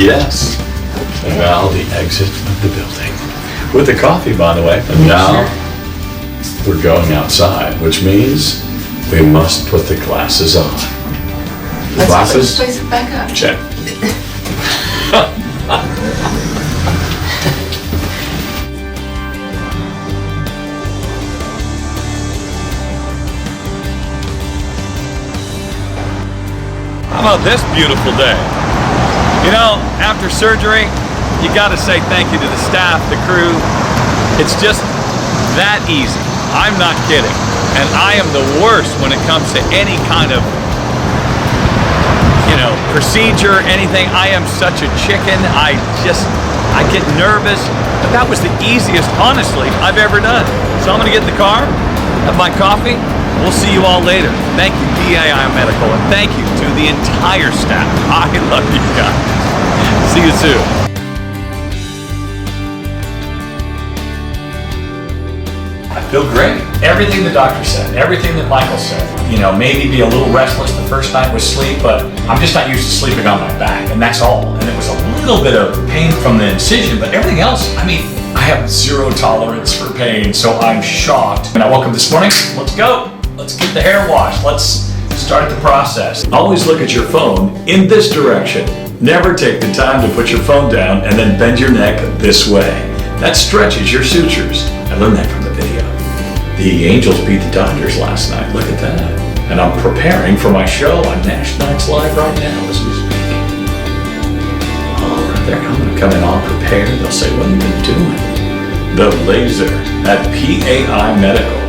Yes. Okay. Now the exit of the building. With the coffee, by the way. And now we're going outside, which means we must put the glasses on. The glasses? Place it back up. Check. How about this beautiful day? You know, after surgery, you gotta say thank you to the staff, the crew. It's just that easy. I'm not kidding. And I am the worst when it comes to any kind of, procedure, anything. I am such a chicken. I get nervous. But that was the easiest, honestly, I've ever done. So I'm gonna get in the car, have my coffee. We'll see you all later. Thank you, DAI Medical, and thank you to the entire staff. I love you guys. See you soon. I feel great. Everything the doctor said, everything that Michael said. Maybe be a little restless the first night with sleep, but I'm just not used to sleeping on my back, and that's all. And it was a little bit of pain from the incision, but everything else, I have zero tolerance for pain, so I'm shocked. And I woke up this morning, let's go. Let's get the hair washed. Let's start the process. Always look at your phone in this direction. Never take the time to put your phone down and then bend your neck this way. That stretches your sutures. I learned that from the video. The Angels beat the Dodgers last night. Look at that. And I'm preparing for my show on Nash Nights Live right now as we speak. Oh, right there. I'm going to come in all prepared. They'll say, what have you been doing? The laser at PAI Medical.